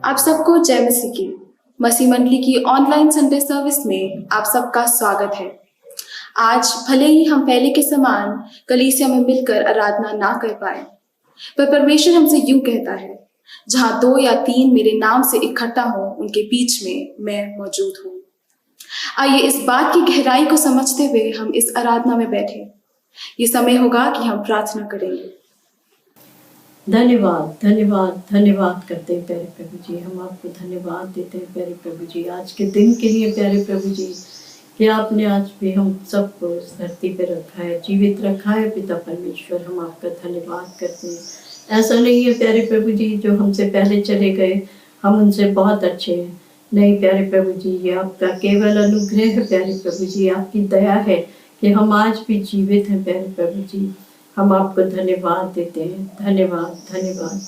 आप सबको जय मसीह की। मसीह मंडली की ऑनलाइन संडे सर्विस में आप सबका स्वागत है। आज भले ही हम पहले के समान कलीसिया में मिलकर आराधना ना कर पाए, पर परमेश्वर हमसे यूं कहता है, जहां 2 या 3 मेरे नाम से इकट्ठा हो उनके बीच में मैं मौजूद हूँ। आइए इस बात की गहराई को समझते हुए हम इस आराधना में बैठे। ये समय होगा कि हम प्रार्थना करेंगे। धन्यवाद धन्यवाद धन्यवाद करते हैं प्यारे प्रभु जी। हम आपको धन्यवाद देते हैं प्यारे प्रभु जी, आज के दिन के लिए प्यारे प्रभु जी, कि आपने आज भी हम सबको इस धरती पे रखा है, जीवित रखा है। पिता परमेश्वर, हम आपका धन्यवाद करते हैं। ऐसा नहीं है प्यारे प्रभु जी जो हमसे पहले चले गए हम उनसे बहुत अच्छे हैं, नहीं प्यारे प्रभु जी, ये आपका केवल अनुग्रह है प्यारे प्रभु जी, आपकी दया है कि हम आज भी जीवित हैं प्यारे प्रभु जी। हम आपको धन्यवाद देते हैं, धन्यवाद धन्यवाद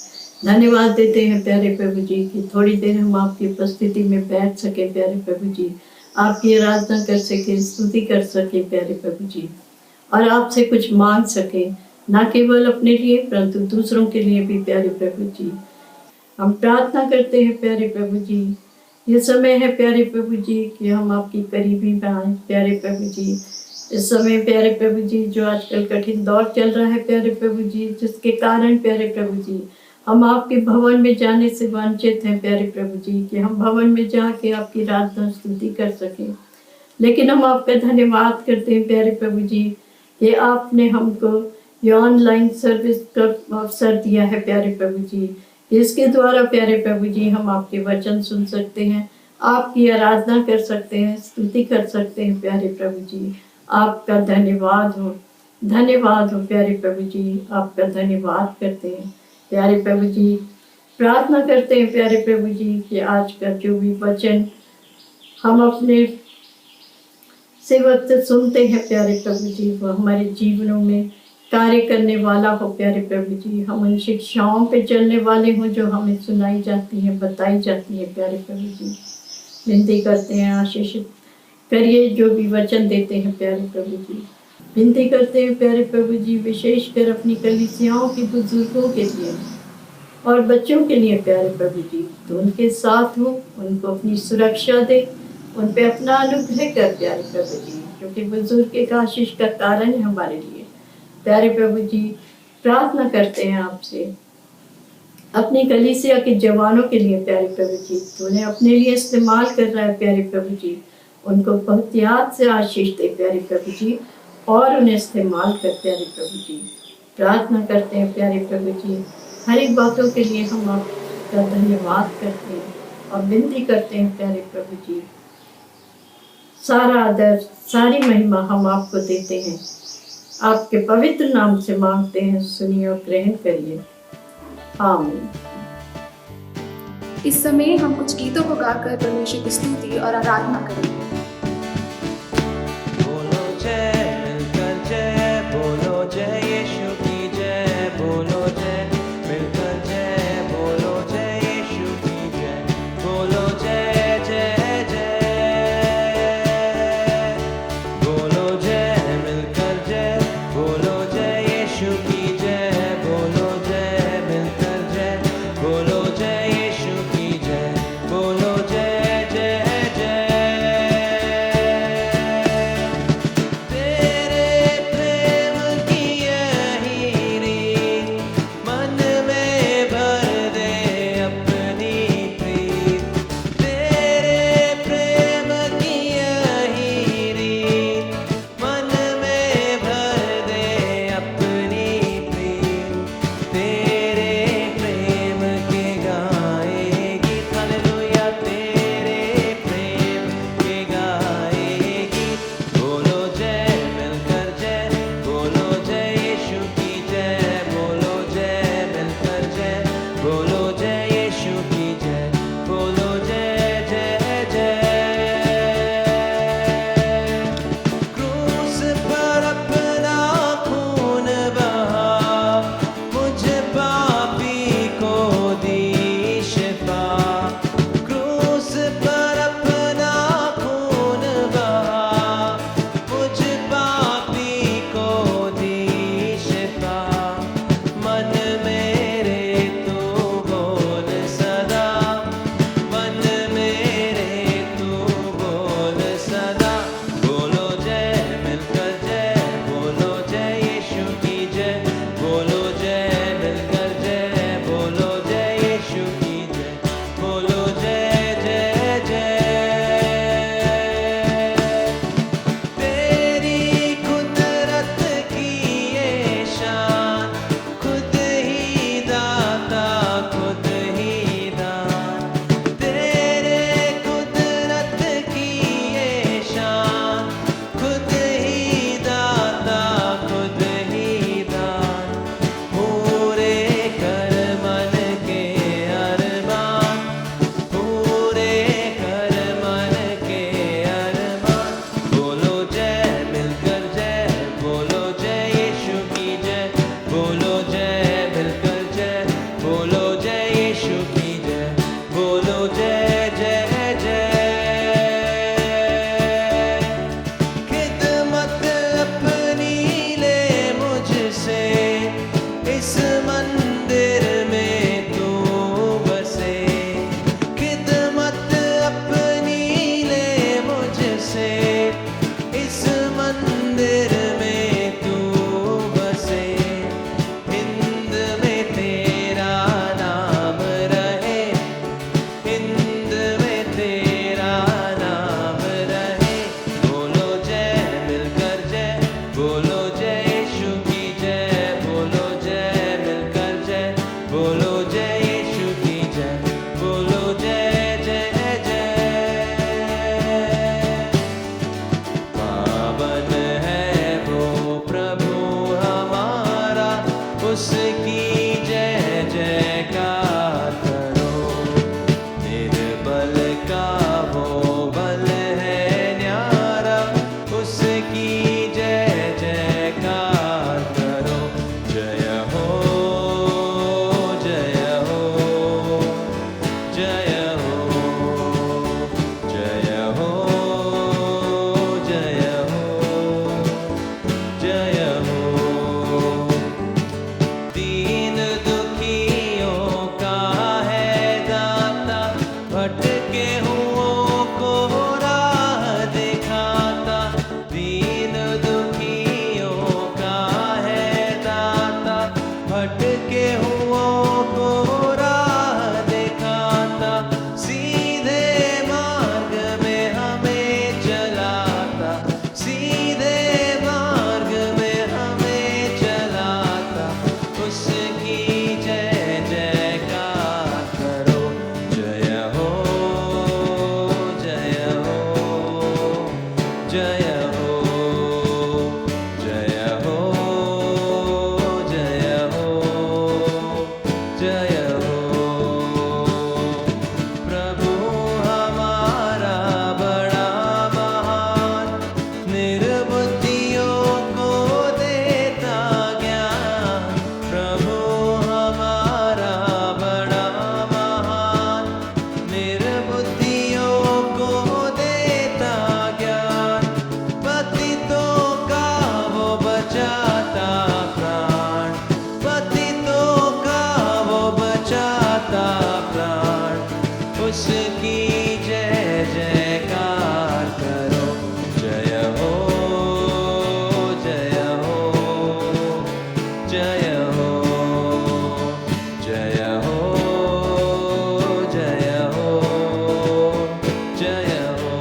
धन्यवाद देते हैं प्यारे प्रभु जी कि थोड़ी देर हम आपकी उपस्थिति में बैठ सके प्यारे प्रभु जी, आपकी आराधना कर सके, स्तुति कर सके प्यारे प्रभु जी, और आपसे कुछ मांग सके, ना केवल अपने लिए परंतु दूसरों के लिए भी प्यारे प्रभु जी। हम प्रार्थना करते हैं प्यारे प्रभु जी, ये समय है प्यारे प्रभु जी कि हम आपकी करीबी में आए प्यारे प्रभु जी। इस समय प्यारे प्रभु जी जो आजकल कठिन दौर चल रहा है प्यारे प्रभु जी, जिसके कारण प्यारे प्रभु जी हम आपके भवन में जाने से वंचित हैं प्यारे प्रभु जी, कि हम भवन में जाके आपकी आराधना स्तुति कर सकें। लेकिन हम आपका धन्यवाद करते हैं प्यारे प्रभु जी कि आपने हमको ये ऑनलाइन सर्विस का अवसर दिया है प्यारे प्रभु जी। इसके द्वारा प्यारे प्रभु जी हम आपके वचन सुन सकते हैं, आपकी आराधना कर सकते हैं, स्तुति कर सकते हैं प्यारे प्रभु जी। आपका धन्यवाद हो प्यारे प्रभु जी, आपका धन्यवाद करते हैं प्यारे प्रभु जी। प्रार्थना करते हैं प्यारे प्रभु जी कि आज का जो भी वचन हम अपने सेवक से सुनते हैं प्यारे प्रभु जी, वो हमारे जीवनों में कार्य करने वाला हो प्यारे प्रभु जी। हम उन शिक्षाओं पे चलने वाले हों जो हमें सुनाई जाती हैं, बताई जाती हैं प्यारे प्रभु जी। विनती करते हैं, आशीषित करिए जो भी वचन देते हैं प्यारे प्रभु जी। विनती करते हैं प्यारे प्रभु जी, विशेषकर अपनी कलीसियाओं के बुजुर्गों के लिए और बच्चों के लिए प्यारे प्रभु जी, तो उनके साथ हो, उनको अपनी सुरक्षा दे, उन पे अपना अनुग्रह कर प्यारे प्रभु जी, क्योंकि बुजुर्ग एक आशीष का कारण है हमारे लिए प्यारे प्रभु जी। प्रार्थना करते हैं आपसे अपनी कलीसिया के जवानों के लिए प्यारे प्रभु जी, तो उन्हें अपने लिए इस्तेमाल कर रहा है प्यारे प्रभु जी, उनको बहुत याद से आशीष दे प्यारे प्रभु जी, और उन्हें इस्तेमाल कर प्यारे प्रभु जी। प्रार्थना करते हैं प्यारे प्रभु जी, हर एक बातों के लिए हम आपका धन्यवाद करते हैं और विनती करते हैं प्यारे प्रभु जी। सारा आदर, सारी महिमा हम आपको देते हैं, आपके पवित्र नाम से मांगते हैं, सुनिए और ग्रहण करिए, आमीन। इस समय हम कुछ गीतों को गाकर परमेश्वर की स्तुति और आराधना करेंगे। बोलो जय मिलकर जय, बोलो जय यीशु की जय, बोलो जय मिलकर जय, बोलो जय यीशु की जय, बोलो जय जय जय, बोलो जय मिलकर जय, बोलो जय यीशु की जय, बोलो जय मिलकर जय, बोलो जय यीशु की जय, बोलो जय जय जय। उसकी जय जयकार करो। निर्बल का वो बल है न्यारा, उसकी जय जयकार करो। जय हो जय हो जय हो जय हो जय हो जय हो। दीन दुखियों का है दाता, भटके हुओं को राह दिखाता। दीन दुखियों का है दाता, भटके हुओं को राह दिखाता। सीधे मार्ग में हमें चलाता, सीधे मार्ग में हमें चलाता। उसकी जय जयकार करो। जय हो जय हो जय हो जय हो जय हो जय हो। प्रभु हमारा बड़ा महान, निर्बुद्धियों को देता ज्ञान। प्रभु हमारा बड़ा महान, निर्बुद्धियों को देता ज्ञान। पतितों का वो बचाता प्राण, पतितों का वो बचाता प्राण। उसकी जय जयकार करो। जय हो जय हो जय हो जय हो जय हो जय हो।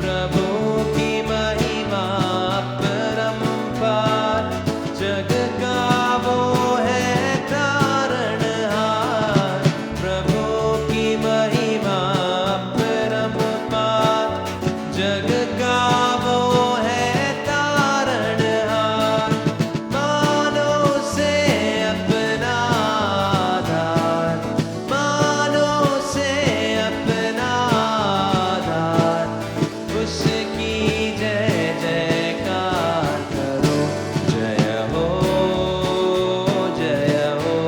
प्रभु की महिमा परम्पार, जग का वो है तारणहार। प्रभु की महिमा परम्पार, जग का वो है तारणहार। मानो से अपना आधार, मानो से अपना आधार। उसकी जय जयकार करो। जय हो जय हो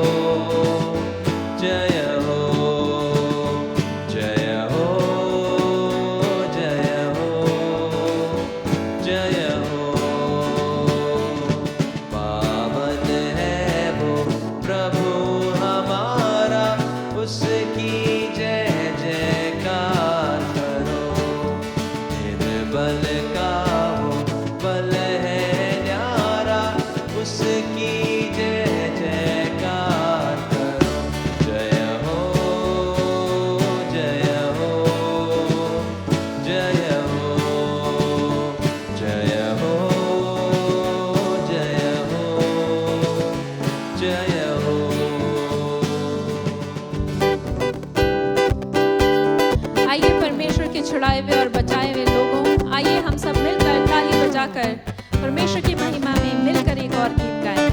जय हो जय हो जय हो जय हो। पावन है वो प्रभु हमारा, उसकी जय जयकार करो। निर्बल का वो बल है न्यारा, उसकी जय जयकार करो। जय हो जय हो जय हो जय हो जय हो जय हो। आइए परमेश्वर के छुड़ाए हुए और बचाए हुए लोगों, आइए हम सब मिलकर ताली बजाकर परमेश्वर की महिमा में मिलकर एक और गीत गाएं।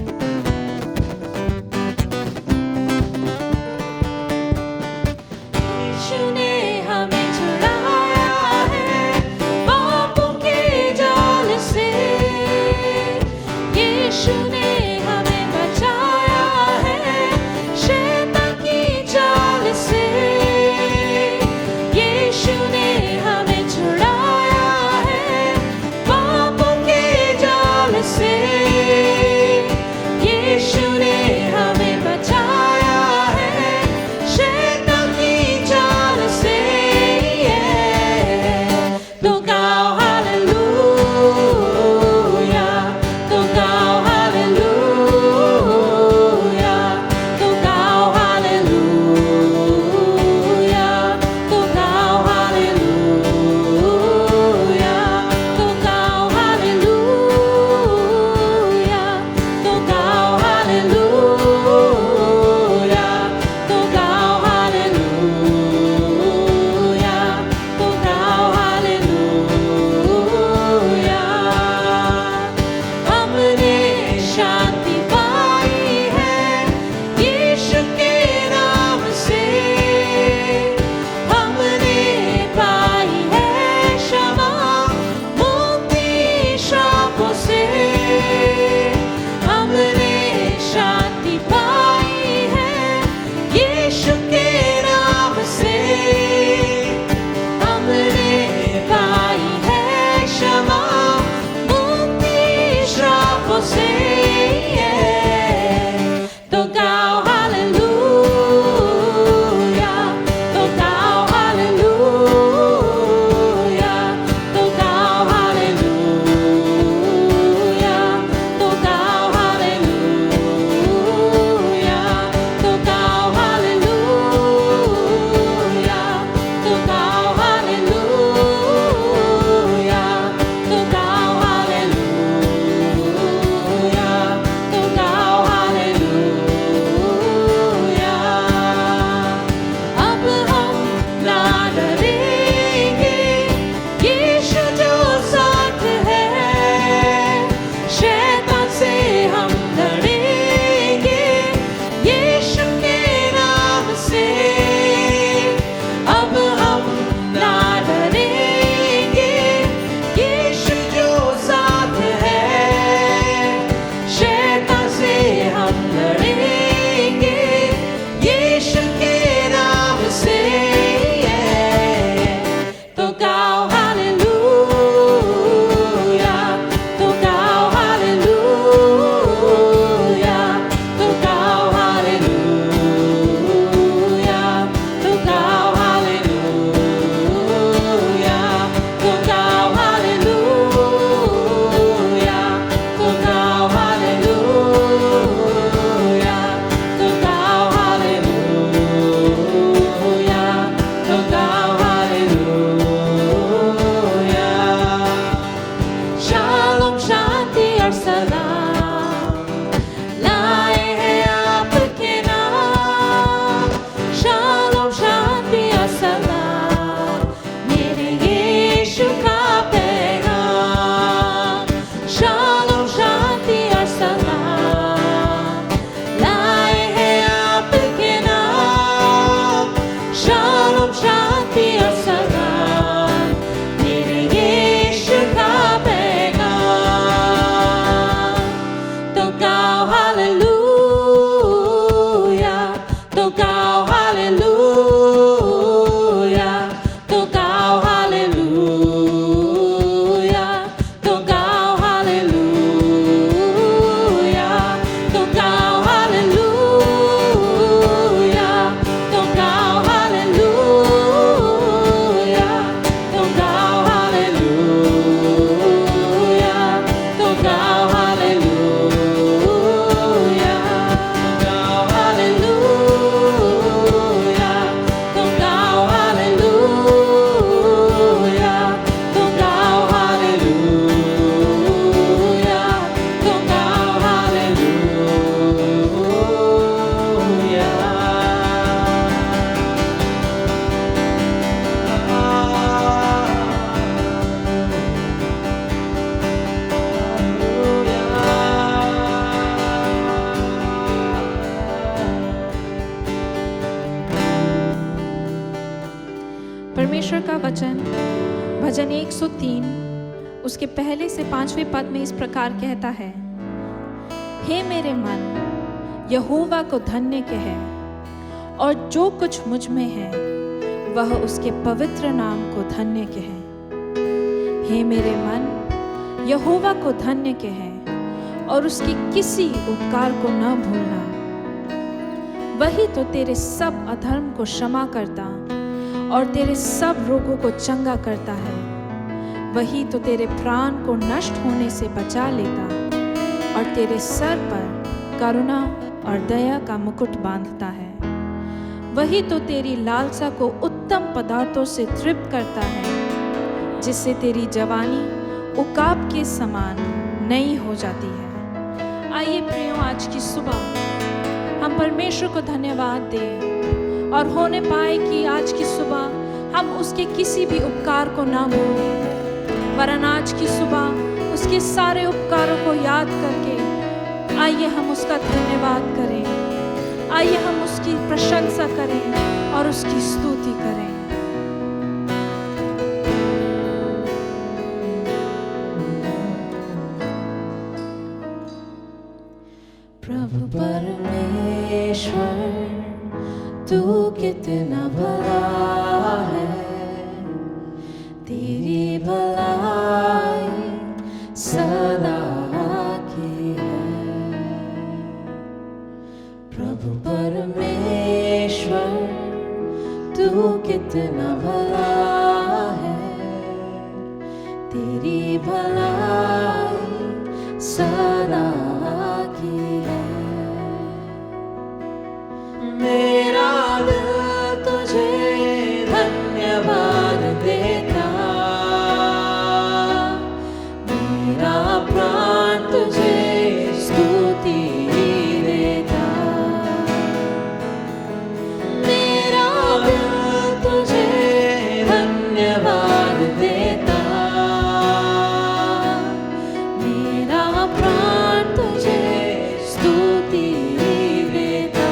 परमेश्वर का वचन भजन 103 उसके पहले से 5वें पद में इस प्रकार कहता है, हे मेरे मन यहोवा को धन्य कहे और जो कुछ मुझ में है वह उसके पवित्र नाम को धन्य कहे। हे मेरे मन यहोवा को धन्य कहे और उसकी किसी उपकार को न भूलना। वही तो तेरे सब अधर्म को क्षमा करता और तेरे सब रोगों को चंगा करता है। वही तो तेरे प्राण को नष्ट होने से बचा लेता और तेरे सर पर करुणा और दया का मुकुट बांधता है। वही तो तेरी लालसा को उत्तम पदार्थों से तृप्त करता है, जिससे तेरी जवानी उकाब के समान नई हो जाती है। आइए प्रियो, आज की सुबह हम परमेश्वर को धन्यवाद दें और होने पाए कि आज की सुबह हम उसके किसी भी उपकार को ना भूलें, वरन आज की सुबह उसके सारे उपकारों को याद करके आइए हम उसका धन्यवाद करें। आइए हम उसकी प्रशंसा करें और उसकी स्तुति करें। प्रभु परमेश्वर तू कितना भला है, तेरी भलाई सदा की है। प्रभु परमेश्वर तू कितना भला है, तेरी भलाई सदा की है। मेरा दिल तुझे धन्यवाद देता, मेरा प्राण तुझे स्तुति देता। मेरा दिल तुझे धन्यवाद देता, मेरा प्राण तुझे स्तुति देता।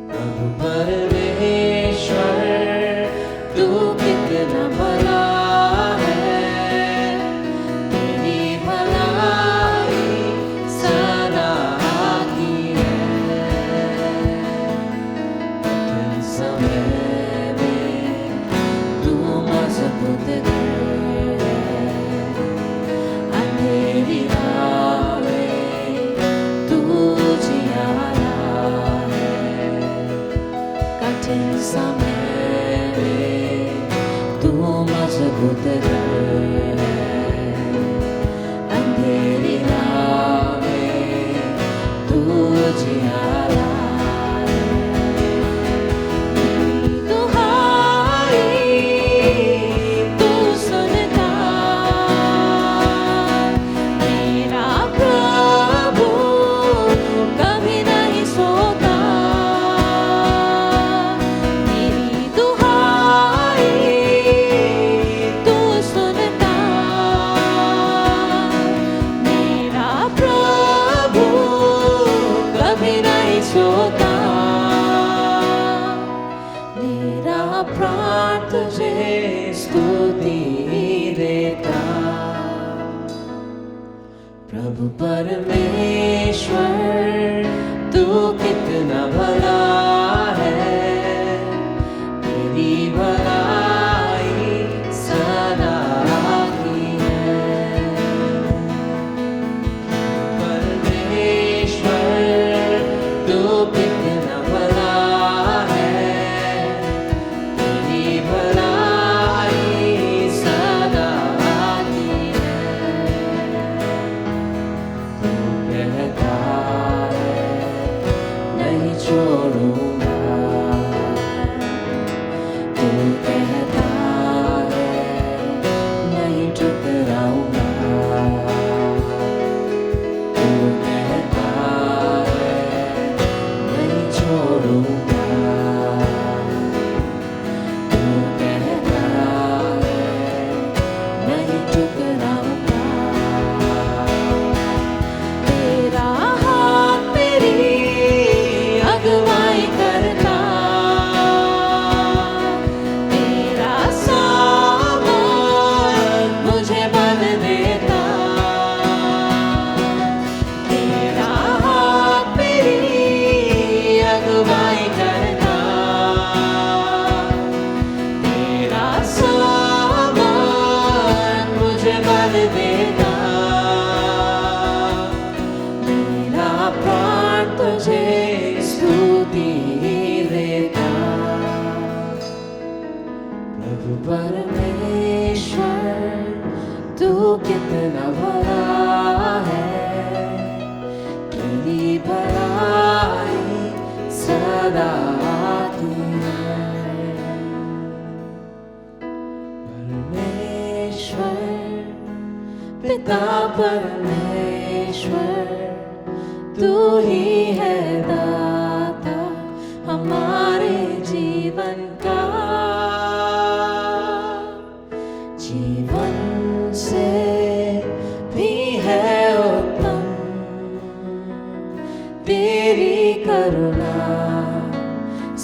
प्रभु परमेश्वर तू कितना भला है, तेरी भलाई सदा की है। कठिन समय में तू मजबूत है, अंधेरी राह में तू जियारा है। कठिन समय में तू मजबूत है, अंधेरी राह में तू जियारा है। मेरी दुहाई तू सुनता, मेरा प्रभु कभी नहीं सोता। मेरी दुहाई तू सुनता, मेरा प्रभु कभी नहीं सोता। मेरा प्राण तुझे स्तुति देता। प्रभु परमेश्वर तू कितना भला है, तेरी भलाई सदा की है। परमेश्वर तू कितना भला है, तेरी भलाई सदा की है। तू कहता है नहीं छोड़ूंगा, तू कहता है नहीं ठुकराऊंगा। तू कहता है नहीं छोड़ूंगा, तू कहता है नहीं ठुकराऊंगा। तेरा हाथ मेरी अगुवाई करता, परमेश्वर तू ही है दाता हमारे जीवन का। जीवन से भी है उत्तम तेरी करुणा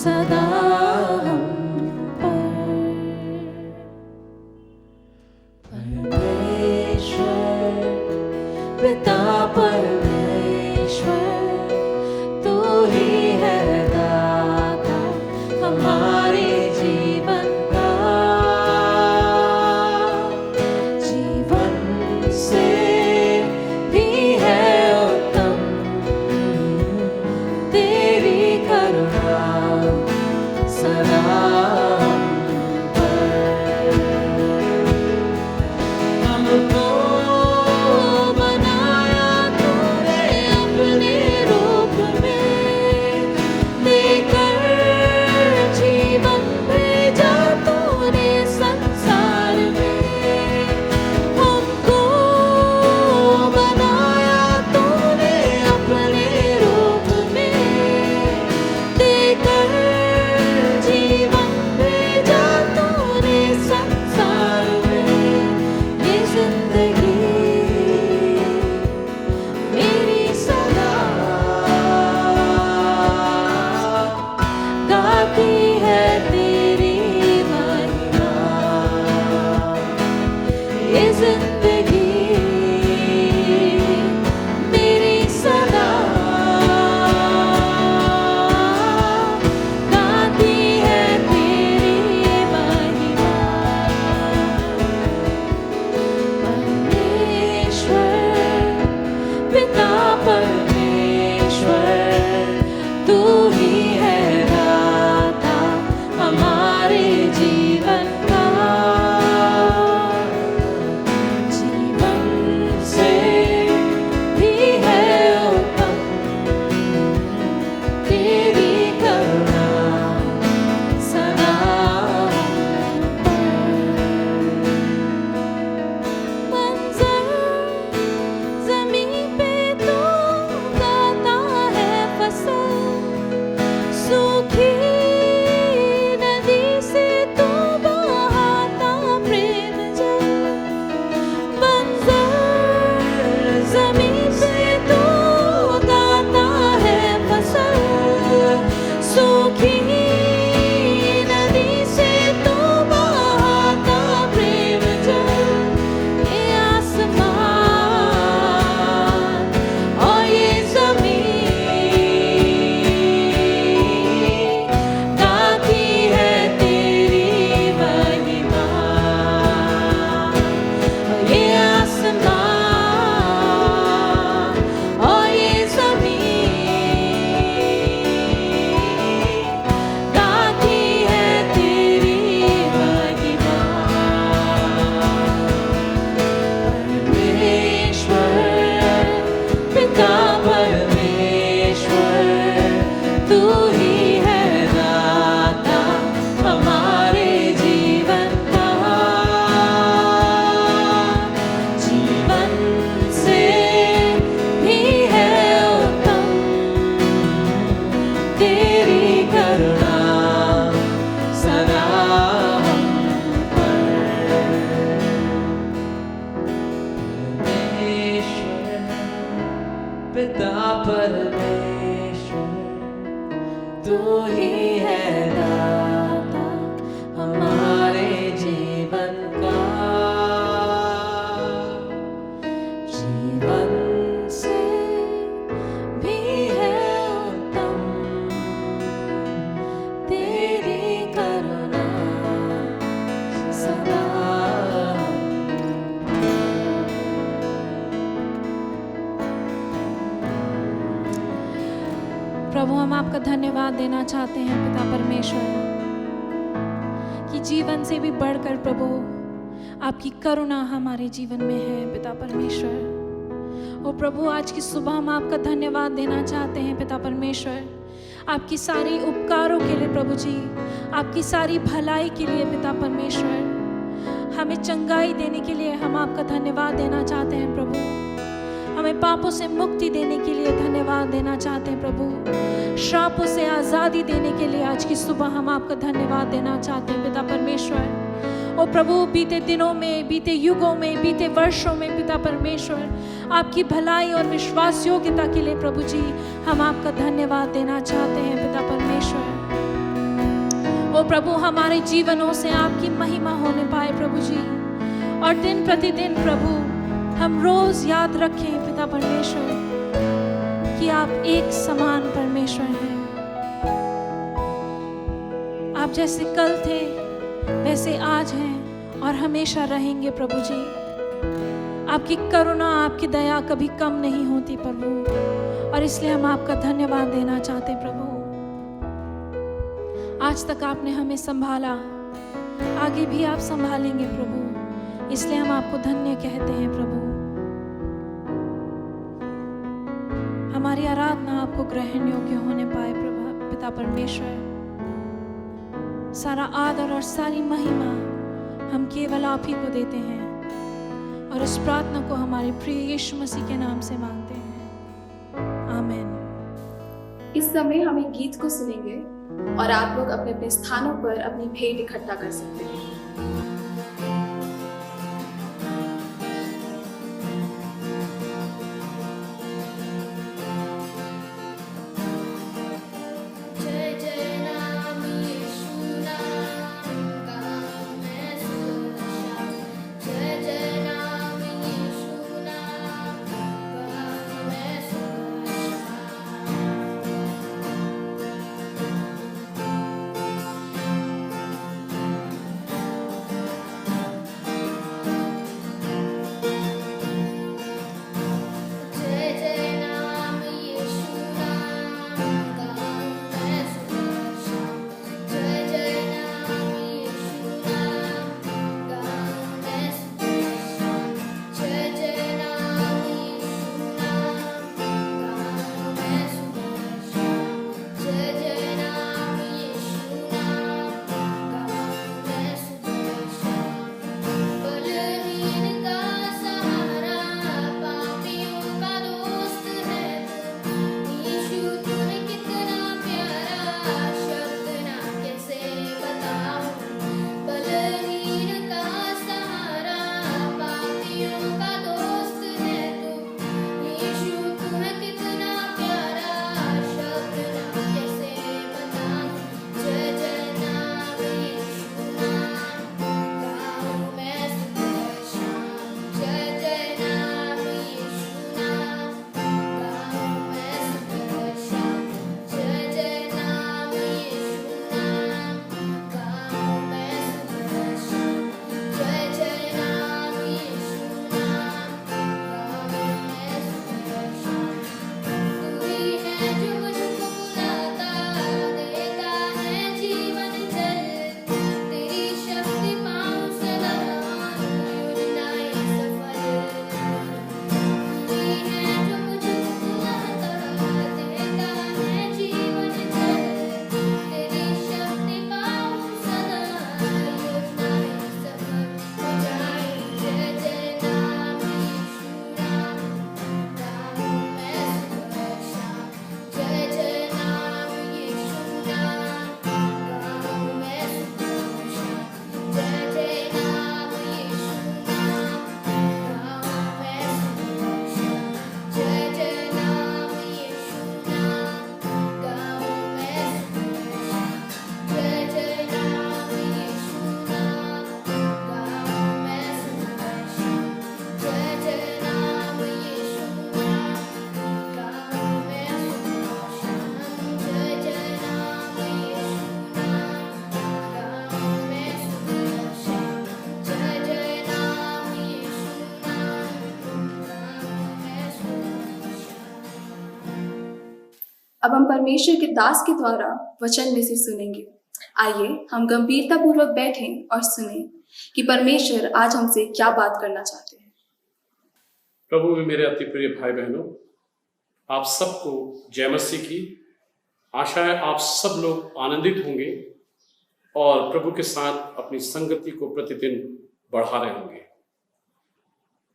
सदा हम पर। परमेश्वर पिता परमेश्वर तू ही है दाता हमारे जीवन का। जीवन से भी है उत्तम तेरी करुणा सदा हम पर। हमको बनाया तूने अपने रूप में, देकर जीवन भेजा तूने संसार में। हमको बनाया तूने अपने रूप में, देकर जीवन भेजा तूने संसार में। ये जिंदगी मेरी सदा गाती है तेरी महिमा। ये जिंदगी मेरी सदा गाती है तेरी महिमा। परमेश्वर पिता परमेश्वर तू ही है दाता हमारे जीवन का। जीवन से भी है उत्तम तेरी करुणा सदा हम पर। मंजर ज़मीं पे तू उगाता है फसल, सूखी नदी से तू बहाता प्रेम जल। मंजर ज़मीं पे तू उगाता है फसल, सूखी नदी से तू बहाता प्रेम जल। ये आसमान और ये ज़मीन गाती है तेरी महिमा। ये आसमान और ये ज़मीन गाती है तेरी महिमा। परमेश्वर पिता परमेश्वर तू ही है दाता हमारे जीवन का। जीवन से भी है उत्तम तेरी करुणा सदा हम पर। परमेश्वर पिता परमेश्वर तू ही है दाता हमारे जीवन का। जीवन से भी है उत्तम तेरी करुणा सदा हम पर। प्रभु हम आपका धन्यवाद देना चाहते हैं पिता परमेश्वर कि जीवन से भी बढ़कर प्रभु आपकी करुणा हमारे जीवन में है पिता परमेश्वर। ओ प्रभु आज की सुबह हम आपका धन्यवाद देना चाहते हैं पिता परमेश्वर आपकी सारी उपकारों के लिए प्रभु जी, आपकी सारी भलाई के लिए पिता परमेश्वर, हमें चंगाई देने के लिए हम आपका धन्यवाद देना चाहते हैं प्रभु। हमें पापों से मुक्ति देने के लिए धन्यवाद देना चाहते हैं प्रभु। श्रापों से आज़ादी देने के लिए आज की सुबह हम आपका धन्यवाद देना चाहते हैं पिता परमेश्वर। ओ प्रभु, बीते दिनों में, बीते युगों में, बीते वर्षों में पिता परमेश्वर, आपकी भलाई और विश्वास योग्यता के लिए प्रभु जी हम आपका धन्यवाद देना चाहते हैं पिता परमेश्वर। ओ प्रभु, हमारे जीवनों से आपकी महिमा होने पाए प्रभु जी, और दिन प्रतिदिन प्रभु हम रोज याद रखें पिता परमेश्वर कि आप एक समान परमेश्वर हैं। आप जैसे कल थे वैसे आज हैं और हमेशा रहेंगे प्रभु जी। आपकी करुणा, आपकी दया कभी कम नहीं होती प्रभु, और इसलिए हम आपका धन्यवाद देना चाहते हैं प्रभु। आज तक आपने हमें संभाला, आगे भी आप संभालेंगे प्रभु, इसलिए हम आपको धन्य कहते हैं प्रभु। हमारी आराधना आपको ग्रहण योग्य होने पाए प्रभु पिता परमेश्वर। सारा आदर और सारी महिमा हम केवल आप ही को देते हैं, और इस प्रार्थना को हमारे प्रिय यीशु मसीह के नाम से मांगते हैं, आमीन। इस समय हम एक गीत को सुनेंगे और आप लोग अपने अपने स्थानों पर अपनी भेंट इकट्ठा कर सकते हैं। जय जय नाम यीशु नाम का मैं सुरक्षा, जय जय नाम यीशु नाम का मैं सुरक्षा। जय जय नाम यीशु नाम का मैं सुरक्षा, जय जय नाम यीशु नाम का मैं सुरक्षा, जय जय नाम यीशु नाम का मैं सुरक्षा, जय जय नाम यीशु नाम का मैं सुरक्षा। बलहीन का सहारा, पापियों का दोस्त है तू, यीशु तूने कितना प्यारा, शब्द ना कैसे बताऊं। बलहीन का सहारा, पापियों का दोस्त है तू, यीशु तूने कितना प्यारा, शब्द ना कैसे बताऊं। जय जय नाम यीशु नाम गाऊं मैं सुबह जय जय नाम यीशु नाम गाऊं मैं सुबह, जय जय नाम यीशु नाम गाऊं मैं सुबह, जय जय नाम यीशु नाम गाऊं मैं सुबह। तू ही है जो मुझको बुलाता, देता है जीवन जल, तेरी शक्ति पाऊं सदा योजनाएं सफल। तू ही है जो मुझको बुलाता, देता है जीवन जल, तेरी शक्ति पाऊं सदा योजनाएं सफल हो जाए। जय जय नाम यीशु नाम गाऊं मैं सुबह, जय जय नाम यीशु नाम गाऊं मैं सुबह, जय जय नाम यीशु नाम गाऊं मैं सुबह, जय जय नाम यीशु नाम गाऊं मैं सुबह, जय जय नाम यीशु नाम गाऊं मैं सुबह, जय जय नाम यीशु नाम गाऊं मैं सुबह, जय जय नाम यीशु नाम गाऊं मैं सुबह, जय जय नाम यीशु नाम गाऊं मैं सुबह। अब हम परमेश्वर के दास के द्वारा वचन में से सुनेंगे। आइए हम गंभीरता पूर्वक बैठें और सुनें कि परमेश्वर आज हमसे क्या बात करना चाहते हैं। प्रभु में मेरे अति प्रिय भाई बहनों, आप सबको जय मसीह की। आशा है आप सब लोग आनंदित होंगे और प्रभु के साथ अपनी संगति को प्रतिदिन बढ़ा रहे होंगे।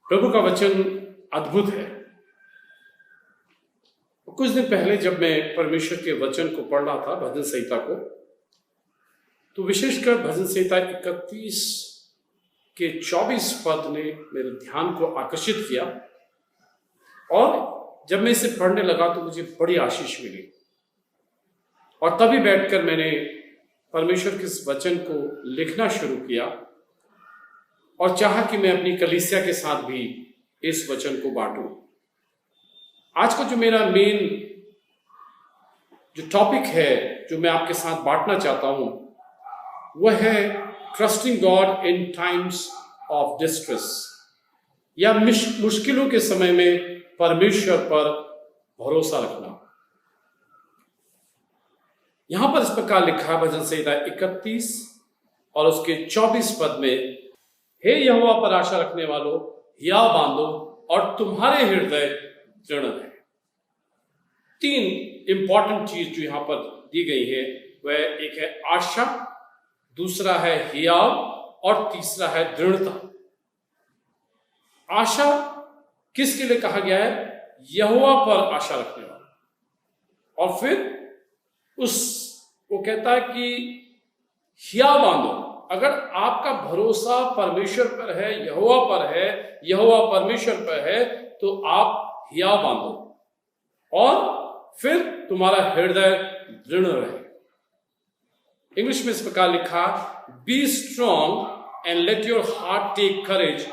प्रभु का वचन अद्भुत है कुछ दिन पहले जब मैं परमेश्वर के वचन को पढ़ रहा था, भजन संहिता को, तो विशेषकर भजन संहिता 31 के 24 पद ने मेरे ध्यान को आकर्षित किया, और जब मैं इसे पढ़ने लगा तो मुझे बड़ी आशीष मिली। और तभी बैठकर मैंने परमेश्वर के इस वचन को लिखना शुरू किया और चाहा कि मैं अपनी कलीसिया के साथ भी इस वचन को बांटूं। आज का जो मेरा मेन जो टॉपिक है, जो मैं आपके साथ बांटना चाहता हूं, वह है trusting God in times of distress, या मुश्किलों के समय में परमेश्वर पर भरोसा रखना। यहां पर इस प्रकार लिखा है भजन संहिता 31 और उसके 24 पद में, हे यहोवा पर आशा रखने वालों, हियाव बांधो और तुम्हारे हृदय दृढ़ रहे। 3 इंपॉर्टेंट चीज जो यहां पर दी गई है, वह एक है आशा, दूसरा है हियाव और तीसरा है दृढ़ता। आशा किसके लिए कहा गया है? यहोवा पर आशा रखने वाला। और फिर वो कहता है कि हियाव बांधो। अगर आपका भरोसा परमेश्वर पर है, यहोवा पर है, यहोवा परमेश्वर पर है, तो आप हियाव बांधो और फिर तुम्हारा हृदय दृढ़ रहे। इंग्लिश में इस प्रकार लिखा, be strong and let your heart take courage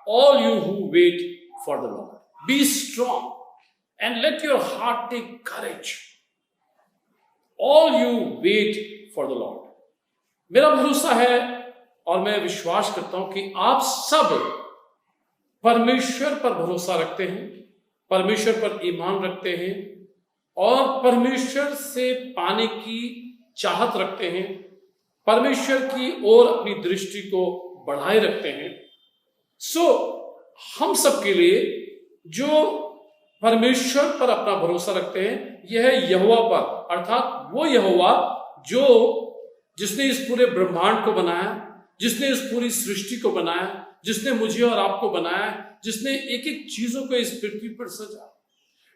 all you who wait for the Lord. Be strong and let your heart take courage all you wait for the Lord. मेरा भरोसा है और मैं विश्वास करता हूं कि आप सब परमेश्वर पर भरोसा रखते हैं, परमेश्वर पर ईमान रखते हैं और परमेश्वर से पाने की चाहत रखते हैं, परमेश्वर की ओर अपनी दृष्टि को बढ़ाए रखते हैं। हम सब के लिए जो परमेश्वर पर अपना भरोसा रखते हैं, यह है यहोवा पर, अर्थात वो यहोवा जिसने इस पूरे ब्रह्मांड को बनाया, जिसने इस पूरी सृष्टि को बनाया, जिसने मुझे और आपको बनाया, जिसने एक एक चीजों को इस पृथ्वी पर सजा।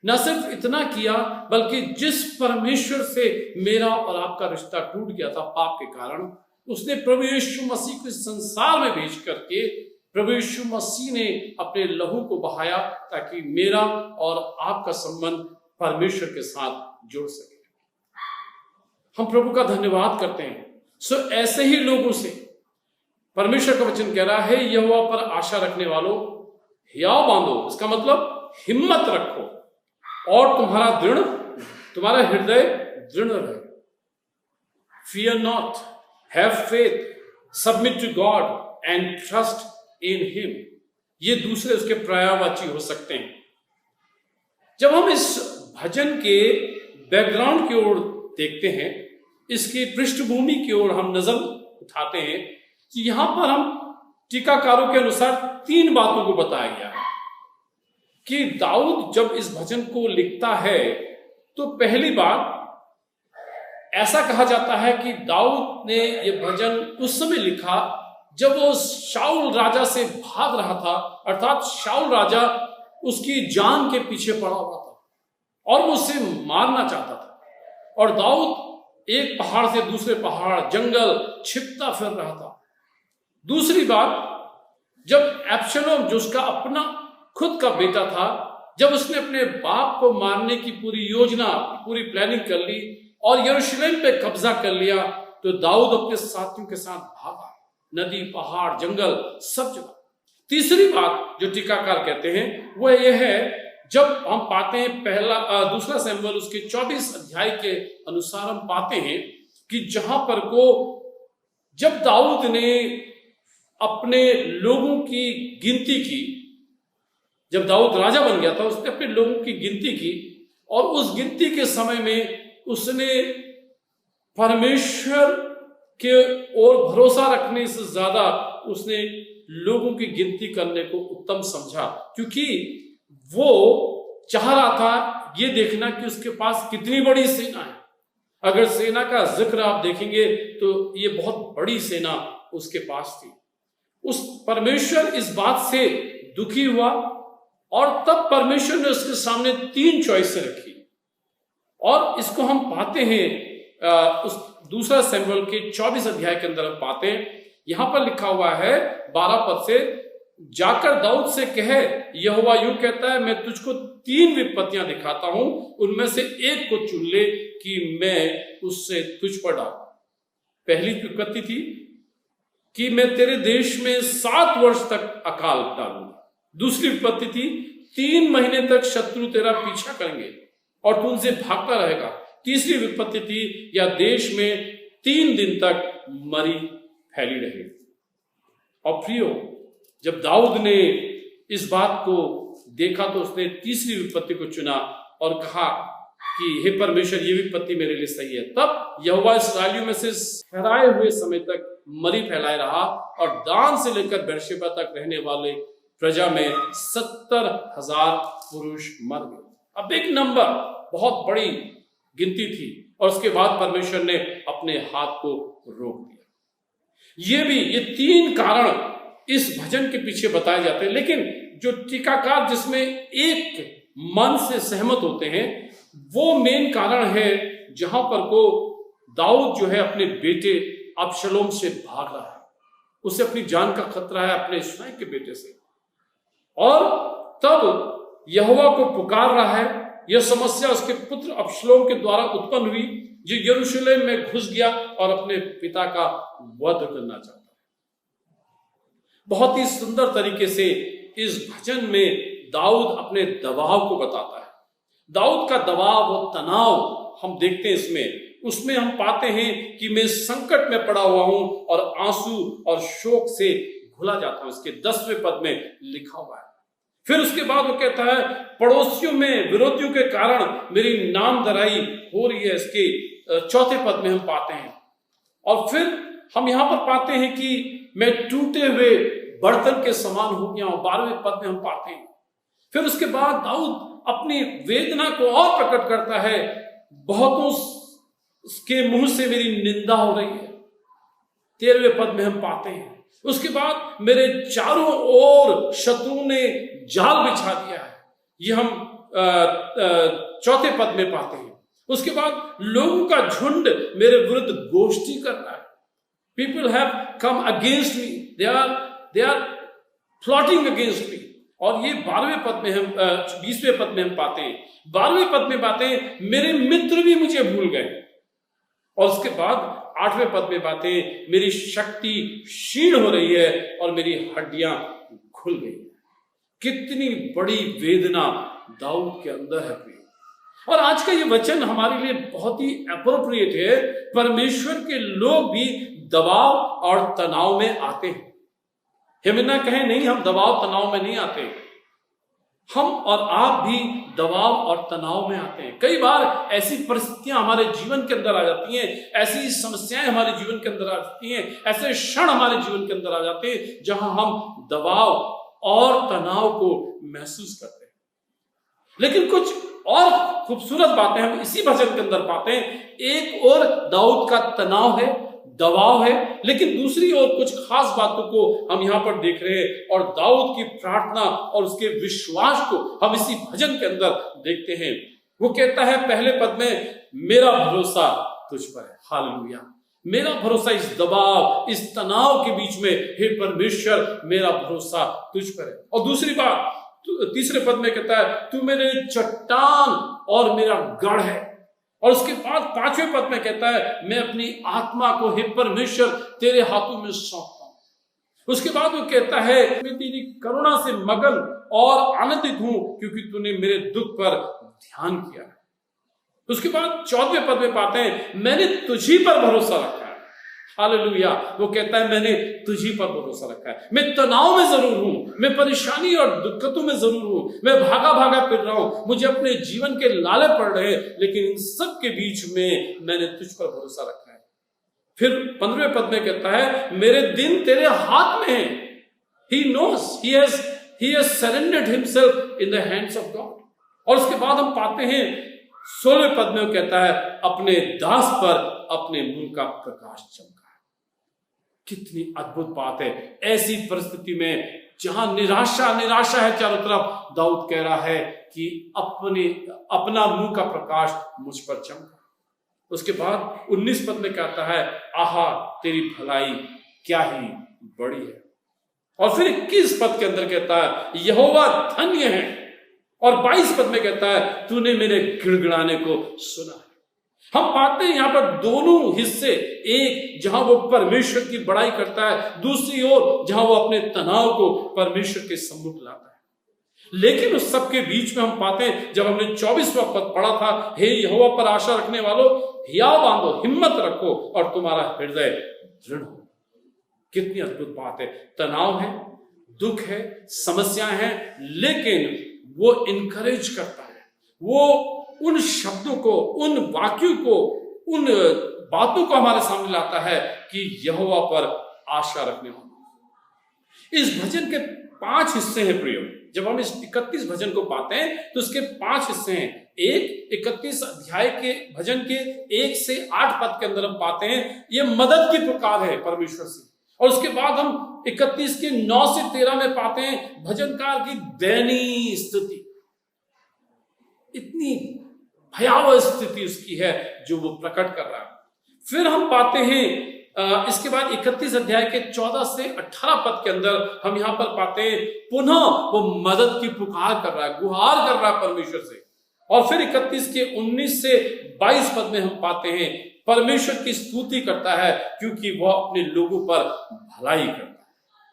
न सिर्फ इतना किया, बल्कि जिस परमेश्वर से मेरा और आपका रिश्ता टूट गया था पाप के कारण, उसने प्रभु यीशु मसीह को इस संसार में भेज करके प्रभु यीशु मसीह ने अपने लहू को बहाया ताकि मेरा और आपका संबंध परमेश्वर के साथ जुड़ सके। हम प्रभु का धन्यवाद करते हैं। ऐसे ही लोगों से परमेश्वर का वचन कह रहा है, यहोवा पर आशा रखने वालों, हियाव बांधो। इसका मतलब हिम्मत रखो और तुम्हारा हृदय दृढ़ रहे। Fear not, have faith, submit to God and trust in Him। ये दूसरे उसके पर्यायवाची हो सकते हैं। जब हम इस भजन के बैकग्राउंड की ओर देखते हैं, इसकी पृष्ठभूमि की ओर हम नजर उठाते हैं, तो यहां पर हम टीकाकारों के अनुसार 3 बातों को बताया गया है कि दाऊद जब इस भजन को लिखता है, तो पहली बात ऐसा कहा जाता है कि दाऊद ने यह भजन उस समय लिखा जब वो शाऊल राजा से भाग रहा था, अर्थात शाऊल राजा उसकी जान के पीछे पड़ा हुआ था और वो उसे मारना चाहता था। और दाऊद एक पहाड़ से दूसरे पहाड़, जंगल छिपता फिर रहा था। दूसरी बात, जब एब्शलोम, जो उसका अपना खुद का बेटा था, जब उसने अपने बाप को मारने की पूरी योजना, पूरी प्लानिंग कर ली और यरूशलेम पे कब्जा कर लिया, तो दाऊद अपने साथियों के साथ भागा, नदी, पहाड़, जंगल, सब जगह। तीसरी बात जो टीकाकार कहते हैं वह यह है, जब हम पाते हैं दूसरा शमूएल उसके 24 अध्याय के अनुसार हम पाते हैं कि जहां पर जब दाऊद ने अपने लोगों की गिनती की, जब दाऊद राजा बन गया था, उसने अपने लोगों की गिनती की और उस गिनती के समय में उसने परमेश्वर के ओर भरोसा रखने से ज्यादा उसने लोगों की गिनती करने को उत्तम समझा, क्योंकि वो चाह रहा था ये देखना कि उसके पास कितनी बड़ी सेना है। अगर सेना का जिक्र आप देखेंगे तो ये बहुत बड़ी सेना उसके पास थी। उस परमेश्वर इस बात से दुखी हुआ और तब परमेश्वर ने उसके सामने 3 चॉइसें रखी। और इसको हम पाते हैं उस दूसरा सैमुएल के 24 अध्याय के अंदर हम पाते हैं, यहां पर लिखा हुआ है 12 पद से, जाकर दाऊद से कहे, यहोवा यूं कहता है, मैं तुझको 3 विपत्तियां दिखाता हूं, उनमें से एक को चुन ले कि मैं उससे तुझ पर डालूं। पहली विपत्ति थी कि मैं तेरे देश में 7 वर्ष तक अकाल डालूंगा। दूसरी विपत्ति थी 3 महीने तक शत्रु तेरा पीछा करेंगे और तू उनसे भागता रहेगा। तीसरी विपत्ति थी, या देश में 3 दिन तक मरी फैली रहेगी। और प्रियो, जब दाऊद ने इस बात को देखा तो उसने तीसरी विपत्ति को चुना और कहा कि हे परमेश्वर, ये विपत्ति मेरे लिए सही है। तब यहोवा इस्राएलियों में से ठहराए हुए समय तक मरी फैलाए रहा और दान से लेकर बेरशेबा तक रहने वाले प्रजा में 70,000 पुरुष मर गए। अब एक नंबर, बहुत बड़ी गिनती थी, और उसके बाद परमेश्वर ने अपने हाथ को रोक दिया। ये 3 कारण इस भजन के पीछे बताए जाते हैं, लेकिन जो टीकाकार जिसमें एक मन से सहमत होते हैं, वो मेन कारण है जहां पर को दाऊद जो है अपने बेटे अबशलोम से भाग रहा है, उसे अपनी जान का खतरा है अपने स्वयं के बेटे से, और तब यहोवा को पुकार रहा है। यह समस्या उसके पुत्र अबशलोम के द्वारा उत्पन्न हुई, जो यरूशलेम में घुस गया और अपने पिता का वध करना चाहता है। बहुत ही सुंदर तरीके से इस भजन में दाऊद अपने दबाव को बताता है। दाऊद का दबाव और तनाव हम देखते हैं उसमें हम पाते हैं कि मैं संकट में पड़ा हुआ हूं और आंसू और शोक से घुला जाता हूं। इसके 10वें पद में लिखा हुआ है। फिर उसके बाद वो कहता है, पड़ोसियों में विरोधियों के कारण मेरी नामधराई हो रही है। इसके 4 पद में हम पाते हैं। और फिर हम यहां पर पाते हैं कि मैं टूटे हुए बर्तन के समान हो गया हूं। 12वें पद में हम पाते हैं। फिर उसके बाद दाऊद अपनी वेदना को और प्रकट करता है, बहुतों के मुंह से मेरी निंदा हो रही है। 13वें पद में हम पाते हैं। उसके बाद मेरे चारों ओर शत्रु ने जाल बिछा दिया है, ये हम 4 पद में पाते हैं। उसके बाद लोगों का झुंड मेरे विरुद्ध गोष्ठी कर रहा है। People have come against me, they are plotting against me. और ये 12वें पद में हम 20वें पद में हम पाते हैं। 12वें पद में बातें, मेरे मित्र भी मुझे भूल गए। और उसके बाद 8वें पद में बातें, मेरी शक्ति क्षीण हो रही है और मेरी हड्डियां खुल गई। कितनी बड़ी वेदना दाऊद के अंदर है प्रिय। और आज का ये वचन हमारे लिए बहुत ही एप्रोप्रिएट है। परमेश्वर के लोग भी दबाव और तनाव में आते हैं। हम ना कहें नहीं, हम दबाव तनाव में नहीं आते। हम और आप भी दबाव और तनाव में आते हैं। कई बार ऐसी परिस्थितियां हमारे जीवन के अंदर आ जाती हैं, ऐसी समस्याएं हमारे जीवन के अंदर आ जाती हैं, ऐसे क्षण हमारे जीवन के अंदर आ जाते हैं जहां हम दबाव और तनाव को महसूस करते हैं। लेकिन कुछ और खूबसूरत बातें हम इसी भजन के अंदर पाते हैं। एक और दाऊद का तनाव है, दबाव है, लेकिन दूसरी ओर कुछ खास बातों को हम यहां पर देख रहे हैं। और दाऊद की प्रार्थना और उसके विश्वास को हम इसी भजन के अंदर देखते हैं। वो कहता है पहले पद में, मेरा भरोसा तुझ पर है। हालेलुया। मेरा भरोसा इस दबाव, इस तनाव के बीच में, हे परमेश्वर, मेरा भरोसा तुझ पर है। और दूसरी बात, तीसरे पद में कहता है, तू मेरे चट्टान और मेरा गढ़ है। और उसके बाद 5वें पद में कहता है, मैं अपनी आत्मा को हे परमेश्वर तेरे हाथों में सौंपता हूं। उसके बाद वो कहता है, मैं तेरी करुणा से मगन और आनंदित हूं क्योंकि तूने मेरे दुख पर ध्यान किया है। उसके बाद 14वें पद में पाते हैं, मैंने तुझी पर भरोसा रखा है। हालेलुया। वो कहता है, मैंने तुझी पर भरोसा रखा है। मैं तनाव में जरूर हूं, मैं परेशानी और दिक्कतों में जरूर हूं, मैं भागा भागा फिर रहा हूं, मुझे अपने जीवन के लाले पड़ रहे हैं, लेकिन इन सब के बीच में मैंने तुझ पर भरोसा रखा है। फिर 15वें पद में कहता है, मेरे दिन तेरे हाथ में है। He knows, he has surrendered himself in the hands of God। और उसके बाद हम पाते हैं 16वें पद में वो कहता है, अपने दास पर अपने मुंह का प्रकाश चमका। कितनी अद्भुत बात है। ऐसी परिस्थिति में जहां निराशा निराशा है चारों तरफ, दाऊद कह रहा है कि अपना मुंह का प्रकाश मुझ पर चमका। उसके बाद 19 पद में कहता है, आहा तेरी भलाई क्या ही बड़ी है। और फिर 21 पद के अंदर कहता है, यहोवा धन्य है। और 22 पद में कहता है, तूने मेरे गिड़गिड़ाने को सुना है। हम पाते हैं यहां पर दोनों हिस्से, एक जहां वो परमेश्वर की बड़ाई करता है, दूसरी ओर जहां वो अपने तनाव को परमेश्वर के सम्मुख लाता है। लेकिन उस सब के बीच में हम पाते हैं, जब हमने 24वां पद पढ़ा था, हे यहोवा पर आशा रखने वालों, हिया बांधो, हिम्मत रखो और तुम्हारा हृदय दृढ़ हो। कितनी अद्भुत बात है। तनाव है, दुख है, समस्याएं हैं, लेकिन वो इनकरेज करता है, वो उन शब्दों को, उन वाक्यों को, उन बातों को हमारे सामने लाता है कि यहोवा पर आशा रखने वाला। इस भजन के 5 हिस्से हैं प्रियो। जब हम इस 31 भजन को पाते हैं तो उसके 5 हिस्से हैं। एक 31 अध्याय के भजन के 1 से 8 पद के अंदर हम पाते हैं, ये मदद की पुकार है परमेश्वर से। और उसके बाद हम 31 के 9 से 13 में पाते हैं भजनकार की दयनीय स्थिति। इतनी भयावह स्थिति उसकी है जो वो प्रकट कर रहा है। फिर हम पाते हैं इसके बाद 31 अध्याय के 14 से 18 पद के अंदर हम यहां पर पाते हैं पुनः वो मदद की पुकार कर रहा है, गुहार कर रहा है परमेश्वर से। और फिर 31 के 19 से 22 पद में हम पाते हैं परमेश्वर की स्तुति करता है, क्योंकि वह अपने लोगों पर भलाई करता है,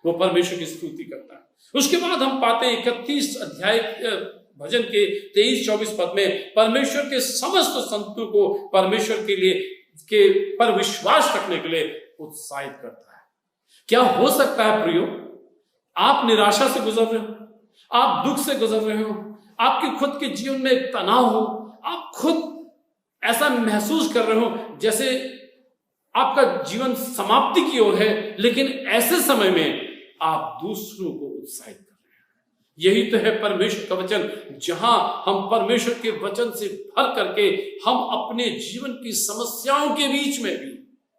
वो परमेश्वर की स्तुति करता है। उसके बाद हम पाते हैं 31 अध्याय भजन के 23-24 पद में परमेश्वर के समस्त संतों को परमेश्वर के लिए पर विश्वास रखने के लिए उत्साहित करता है। क्या हो सकता है प्रियो, आप निराशा से गुजर रहे हो, आप दुख से गुजर रहे हो, आपके खुद के जीवन में एक तनाव हो, आप खुद ऐसा महसूस कर रहे हो जैसे आपका जीवन समाप्ति की ओर है, लेकिन ऐसे समय में आप दूसरों को उत्साहित कर रहे हैं। यही तो है परमेश्वर का वचन, जहां हम परमेश्वर के वचन से भर करके हम अपने जीवन की समस्याओं के बीच में भी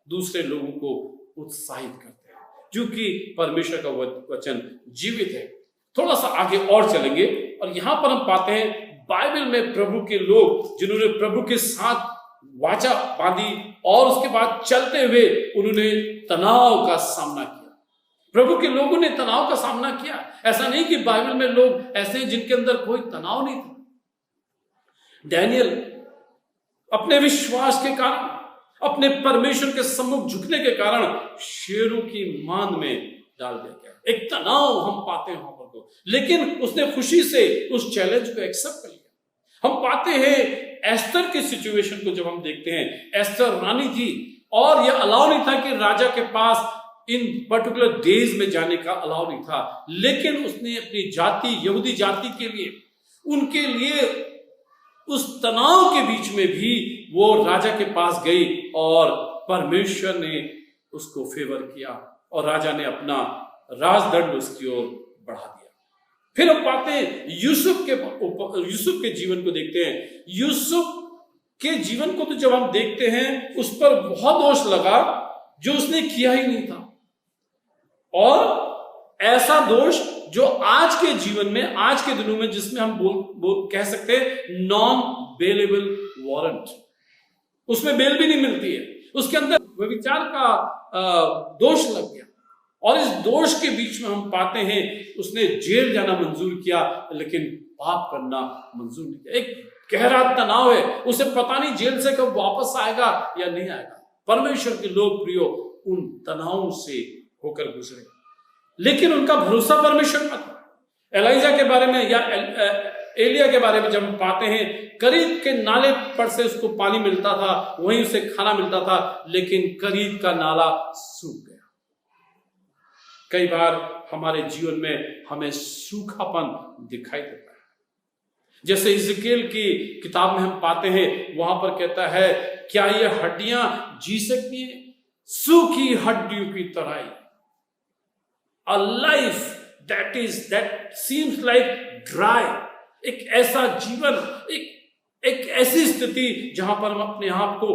दूसरे लोगों को उत्साहित करते हैं, क्योंकि परमेश्वर का वचन जीवित है। थोड़ा सा आगे और चलेंगे और यहां पर हम पाते हैं बाइबल में प्रभु के लोग जिन्होंने प्रभु के साथ वाचा बांधी और उसके बाद चलते हुए उन्होंने तनाव का सामना किया। प्रभु के लोगों ने तनाव का सामना किया। ऐसा नहीं कि बाइबल में लोग ऐसे हैं जिनके अंदर कोई तनाव नहीं था। डैनियल अपने विश्वास के कारण, अपने परमेश्वर के सम्मुख झुकने के कारण शेरों की मांद में डाल दिया गया। एक तनाव हम पाते हैं वहां पर को, लेकिन उसने खुशी से उस चैलेंज को एक्सेप्ट कर लिया। हम पाते हैं एस्तर की सिचुएशन को जब हम देखते हैं, एस्तर रानी थी और यह अलाउ नहीं था कि राजा के पास इन पर्टिकुलर डेज में जाने का अलाउ नहीं था, लेकिन उसने अपनी जाति, यहूदी जाति के लिए, उनके लिए उस तनाव के बीच में भी वो राजा के पास गई और परमेश्वर ने उसको फेवर किया और राजा ने अपना राजदंड उसकी ओर बढ़ा दिया। फिर हम पाते हैं यूसुफ के जीवन को देखते हैं। यूसुफ के जीवन को तो जब हम देखते हैं उस पर बहुत दोष लगा जो उसने किया ही नहीं था, और ऐसा दोष जो आज के जीवन में, आज के दिनों में, जिसमें हम कह सकते हैं नॉन बेलेबल वारंट, उसमें बेल भी नहीं मिलती है, उसके अंदर व्यभिचार का दोष लग गया और इस दोष के बीच में हम पाते हैं उसने जेल जाना मंजूर किया, लेकिन पाप करना मंजूर नहीं किया। एक गहरा तनाव है, उसे पता नहीं जेल से कब वापस आएगा या नहीं आएगा। परमेश्वर के लोग प्रियो उन तनावों से होकर गुजरे, लेकिन उनका भरोसा परमेश्वर पर था। एलाइजा के बारे में या एलिया के बारे में जब हम पाते हैं, करीब के नाले पर से उसको पानी मिलता था, वहीं उसे खाना मिलता था, लेकिन करीब का नाला सूख गया। कई बार हमारे जीवन में हमें सूखापन दिखाई देता है, जैसे इज़केल की किताब में हम पाते हैं, वहां पर कहता है, क्या ये हड्डियां जी सकती हैं? सूखी हड्डियों की तरह। A life that seems like dry, एक ऐसा जीवन, एक ऐसी स्थिति जहां पर हम अपने आप को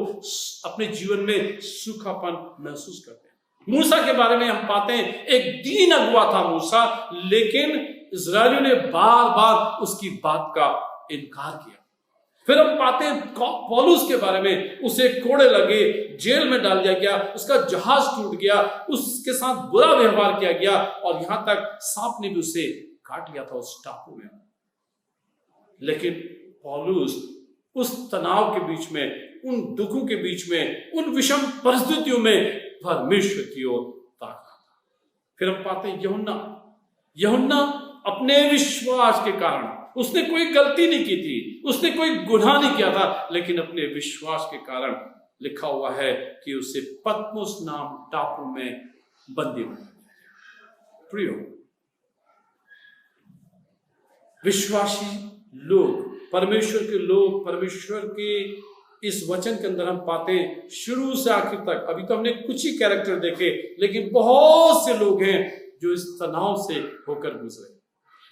अपने जीवन में सूखापन महसूस करते हैं। मूसा के बारे में हम पाते हैं एक दीन अगुआ था मूसा, लेकिन इजरायलियों ने बार बार उसकी बात का इनकार किया। फिर हम पाते हैं पौलुस के बारे में, उसे कोड़े लगे, जेल में डाल दिया गया, उसका जहाज टूट गया, उसके साथ बुरा व्यवहार किया गया और यहां तक सांप ने भी उसे काट लिया था उस टापू में। लेकिन पौलुस उस तनाव के बीच में, उन दुखों के बीच में, उन विषम परिस्थितियों में परमेश्वर की ओर ताका। फिर हम पाते हैं यूहन्ना अपने विश्वास के कारण, उसने कोई गलती नहीं की थी, उसने कोई गुनाह नहीं किया था, लेकिन अपने विश्वास के कारण लिखा हुआ है कि उसे पतमुस नाम टापू में बंदी बना दिया। प्रियो, विश्वासी लोग, परमेश्वर के लोग, परमेश्वर के इस वचन के अंदर हम पाते हैं शुरू से आखिर तक, अभी तो हमने कुछ ही कैरेक्टर देखे, लेकिन बहुत से लोग हैं जो इस तनाव से होकर गुजरे,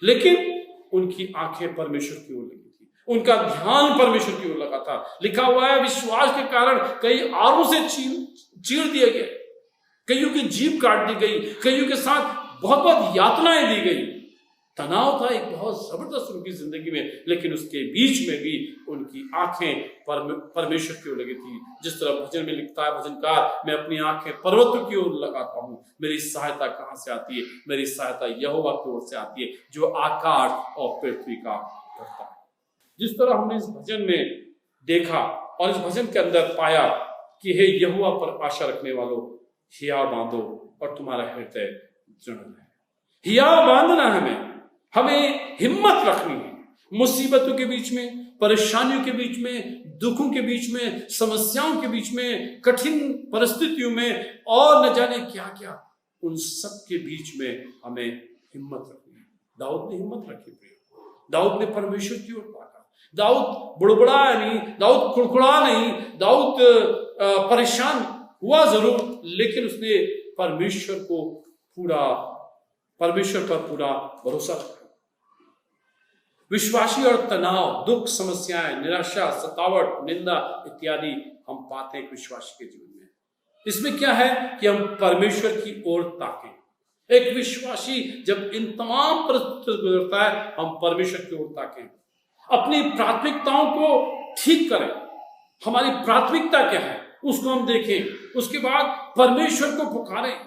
लेकिन उनकी आंखें परमेश्वर की ओर लगी थी, उनका ध्यान परमेश्वर की ओर लगा था। लिखा हुआ है विश्वास के कारण कई आरों से चीर दिए गए, कईयों की जीभ काट दी गई, कईयों के साथ बहुत बहुत यातनाएं दी गई। तनाव था एक बहुत जबरदस्त उनकी जिंदगी में, लेकिन उसके बीच में भी उनकी आंखें परमेश्वर की ओर लगी थी। जिस तरह भजन में लिखता है भजनकार, मैं अपनी आंखें पर्वत की ओर लगाता हूँ, मेरी सहायता कहाँ से आती है? मेरी सहायता यहोवा की ओर से आती है जो आकाश और पृथ्वी का करता है। जिस तरह हमने इस भजन में देखा और इस भजन के अंदर पाया कि हे यहोवा पर आशा रखने वालों, हिया बांधो और तुम्हारा हृदय दृढ़ है। हिया बांधना हमें हिम्मत रखनी है। मुसीबतों के बीच में, परेशानियों के बीच में, दुखों के बीच में, समस्याओं के बीच में, कठिन परिस्थितियों में और न जाने क्या क्या, उन सब के बीच में हमें हिम्मत रखनी है। दाऊद ने हिम्मत रखी। दाऊद ने परमेश्वर की ओर ताका। दाऊद बुड़बुड़ाया नहीं, दाऊद कुड़कुड़ा नहीं, दाऊद परेशान हुआ जरूर, लेकिन उसने परमेश्वर पर पूरा भरोसा रखा। विश्वासी और तनाव, दुख, समस्याएं, निराशा, सतावट, निंदा इत्यादि हम पाते हैं विश्वासी के जीवन में। इसमें क्या है कि हम परमेश्वर की ओर ताकें। एक विश्वासी जब इन तमाम परिस्थितियों से गुजरता है, हम परमेश्वर की ओर ताकें, अपनी प्राथमिकताओं को ठीक करें। हमारी प्राथमिकता क्या है उसको हम देखें, उसके बाद परमेश्वर को पुकारें,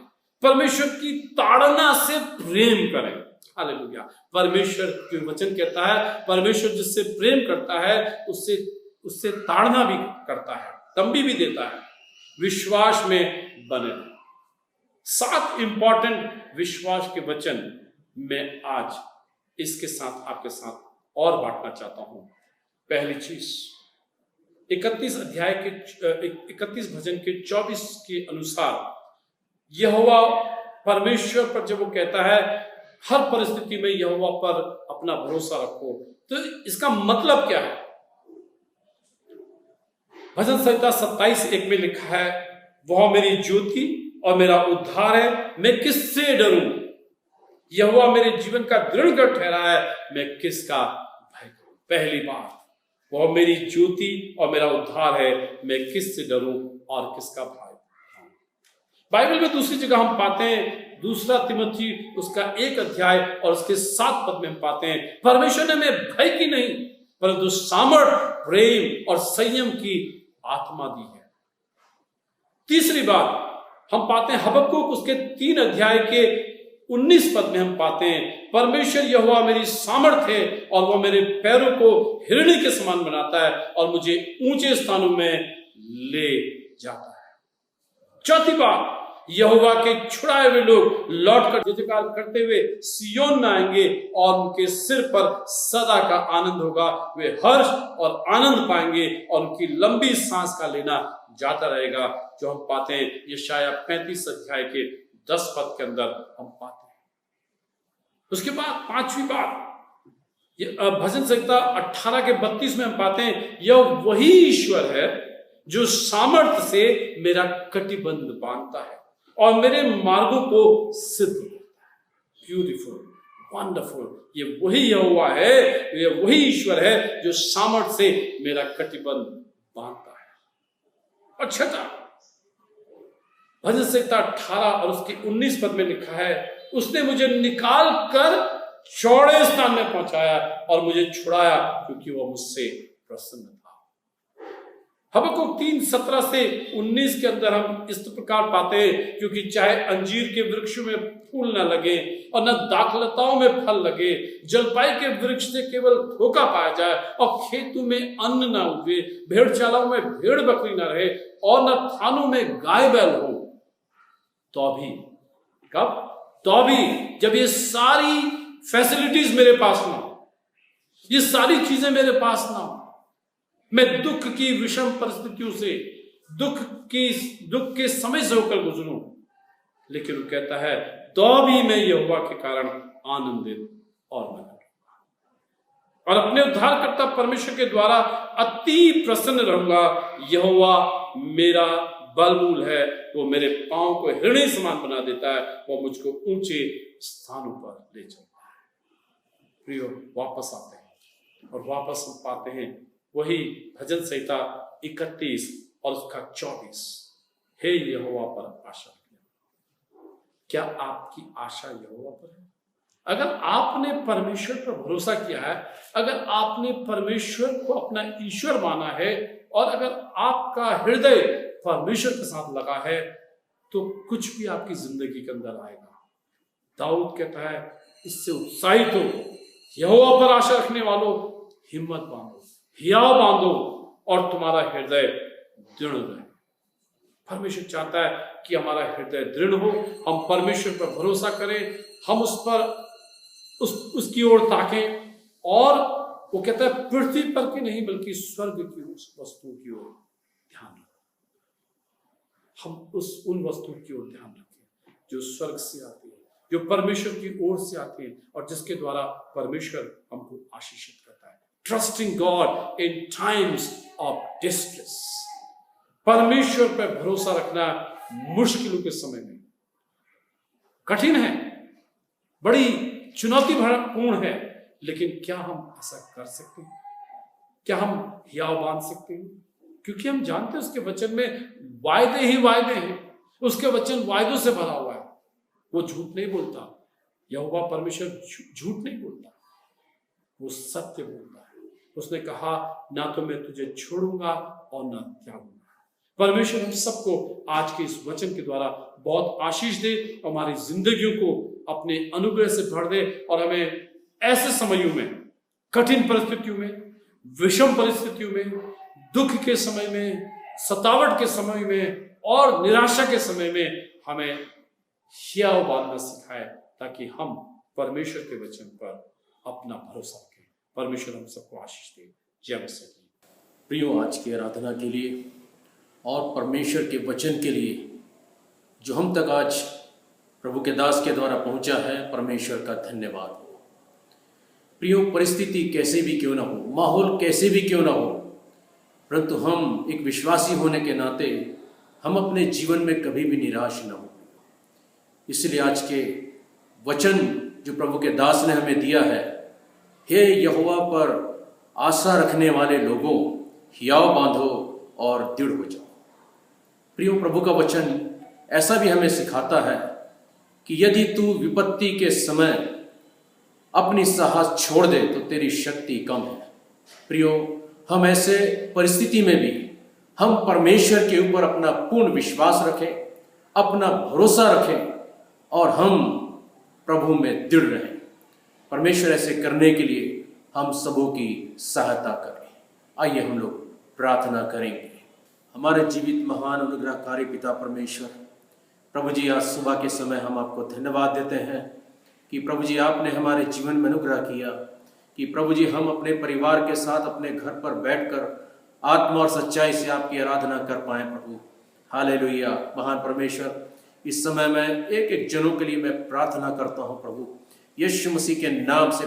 परमेश्वर की ताड़ना से प्रेम करें। हालेलुया। परमेश्वर के वचन कहता है परमेश्वर जिससे प्रेम करता है उससे ताड़ना भी करता है, तंबी भी देता है। विश्वास में बने। 7 इंपॉर्टेंट विश्वास के वचन मैं आज इसके साथ आपके साथ और बांटना चाहता हूं। पहली चीज, 31 भजन के 24 के अनुसार यहोवा परमेश्वर पर जब वो कहता है हर परिस्थिति में यहोवा पर अपना भरोसा रखो, तो इसका मतलब क्या है? भजन संहिता 27:1 में लिखा है, वह मेरी ज्योति और मेरा उद्धार है, मैं किससे डरूं? यहोवा मेरे जीवन का दृढ़गढ़ ठहरा है, मैं किसका भय करूं? पहली बात, वह मेरी ज्योति और मेरा उद्धार है, मैं किससे डरूं और किसका भय? बाइबल में दूसरी जगह हम पाते हैं 2 तिमोथी उसका 1 अध्याय और उसके 7 पद में हम पाते हैं, परमेश्वर ने हमें भय की नहीं परंतु सामर्थ, प्रेम और संयम की आत्मा दी है। तीसरी बात हम पाते हैं हबक्कुक उसके 3 अध्याय के 19 पद में हम पाते हैं, परमेश्वर यहोवा मेरी सामर्थ है और वह मेरे पैरों को हिरणी के समान बनाता है और मुझे ऊंचे स्थानों में ले जाता है। चौथी बात, यहोवा के छुड़ाए हुए लोग लौटकर जयजयकार करते हुए सियोन में आएंगे और उनके सिर पर सदा का आनंद होगा। वे हर्ष और आनंद पाएंगे और उनकी लंबी सांस का लेना जाता रहेगा, जो हम पाते हैं यशाया 35 अध्याय के 10 पद के अंदर हम पाते हैं। उसके बाद 5वीं बात, भजन संहिता 18 के 32 में हम पाते हैं, यह वही ईश्वर है जो सामर्थ्य से मेरा कटिबंध बांधता है और मेरे मार्गों को सिद्ध करता है। ब्यूटीफुल, वंडरफुल, ये वही यहोवा है, ये वही ईश्वर है जो सामर्थ्य से मेरा कटिबंध बांधता है। और छठा, भजन संहिता 18 और उसकी 19 पद में लिखा है, उसने मुझे निकाल कर चौड़े स्थान में पहुंचाया और मुझे छुड़ाया, क्योंकि वह मुझसे प्रसन्न था। हबक्कुक 3:17 से 19 के अंदर हम इस प्रकार पाते हैं, क्योंकि चाहे अंजीर के वृक्षों में फूल न लगे और न दाखलताओं में फल लगे, जलपाई के वृक्ष से केवल धोखा पाया जाए और खेतों में अन्न न उगे, भेड़शालाओं में भेड़ बकरी न रहे और न थानों में गाय बैल हो, तो भी कब? तो भी जब ये सारी फैसिलिटीज मेरे पास ना हो, ये सारी चीजें मेरे पास ना हो, मैं दुख की विषम परिस्थितियों से, दुख के समय से होकर गुजरूं, लेकिन वो कहता है तो भी मैं यहोवा के कारण आनंदित और मगन रहूंगा और अपने उद्धारकर्ता परमेश्वर के द्वारा अति प्रसन्न रहूंगा। यहोवा मेरा बलमूल है, वो मेरे पांव को हिरणी समान बना देता है, वो मुझको ऊंचे स्थानों पर ले चलता है। प्रियो, वापस आते हैं और वापस हम पाते हैं वही भजन संहिता 31 और उसका 24। हे यहोवा पर आशा रखना। क्या आपकी आशा यहोवा पर है? अगर आपने परमेश्वर पर भरोसा किया है, अगर आपने परमेश्वर को अपना ईश्वर माना है और अगर आपका हृदय परमेश्वर के साथ लगा है, तो कुछ भी आपकी जिंदगी के अंदर आएगा। दाऊद कहता है, इससे उत्साहित हो, यहोवा पर आशा रखने वालों, हिम्मत बांधो, हियाव बांधो और तुम्हारा हृदय दृढ़ रहे। परमेश्वर चाहता है कि हमारा हृदय दृढ़ हो, हम परमेश्वर पर भरोसा करें, हम उस पर उसकी ओर ताकें और वो कहता है पृथ्वी पर की नहीं बल्कि स्वर्ग की उस वस्तु की ओर ध्यान रखें। हम उन वस्तुओं की ओर ध्यान रखें जो स्वर्ग से आती है, जो परमेश्वर की ओर से आती है और जिसके द्वारा परमेश्वर हमको आशीषित करता है। Trusting God in times of distress, परमेश्वर पर भरोसा रखना मुश्किलों के समय में कठिन है, बड़ी चुनौतीपूर्ण है, लेकिन क्या हम ऐसा कर सकते हैं? क्या हम हियाव बांध सकते हैं? क्योंकि हम जानते हैं उसके वचन में वायदे ही वायदे हैं, उसके वचन वायदों से भरा हुआ है, वो झूठ नहीं बोलता। यहोवा परमेश्वर झूठ नहीं बोलता, वो सत्य बोलता है। उसने कहा, ना तो मैं तुझे छोड़ूंगा और ना त्यागूंगा। परमेश्वर हम सबको आज के इस वचन के द्वारा बहुत आशीष दे, हमारी जिंदगियों को अपने अनुग्रह से भर दे और हमें ऐसे समयों में, कठिन परिस्थितियों में, विषम परिस्थितियों में, दुख के समय में, सतावट के समय में और निराशा के समय में हमें हियाव बांधना सिखाए, ताकि हम परमेश्वर के वचन पर अपना भरोसा रखें। परमेश्वर हम सबको आशीष दे। जय मसीह। प्रियो, आज की आराधना के लिए और परमेश्वर के वचन के लिए जो हम तक आज प्रभु के दास के द्वारा पहुंचा है, परमेश्वर का धन्यवाद हो। प्रियो, परिस्थिति कैसे भी क्यों ना हो, माहौल कैसे भी क्यों ना हो, परंतु हम एक विश्वासी होने के नाते हम अपने जीवन में कभी भी निराश न हो। इसलिए आज के वचन जो प्रभु के दास ने हमें दिया है, हे यहोवा पर आशा रखने वाले लोगों, हियाव बांधो और दृढ़ हो जाओ। प्रियो, प्रभु का वचन ऐसा भी हमें सिखाता है कि यदि तू विपत्ति के समय अपनी साहस छोड़ दे तो तेरी शक्ति कम है। प्रियो, हम ऐसे परिस्थिति में भी हम परमेश्वर के ऊपर अपना पूर्ण विश्वास रखें, अपना भरोसा रखें और हम प्रभु में दृढ़ रहें। परमेश्वर ऐसे करने के लिए हम सबों की सहायता करें। आइए हम लोग प्रार्थना करेंगे। हमारे जीवित महान अनुग्रहकारी पिता परमेश्वर, प्रभु जी, आज सुबह के समय हम आपको धन्यवाद देते हैं कि प्रभु जी आपने हमारे जीवन में अनुग्रह किया कि प्रभु जी हम अपने परिवार के साथ अपने घर पर बैठकर आत्मा और सच्चाई से आपकी आराधना कर पाएं। प्रभु हालेलुया। महान परमेश्वर, इस समय में एक एक जनों के लिए मैं प्रार्थना करता हूं प्रभु यीशु मसीह के नाम से।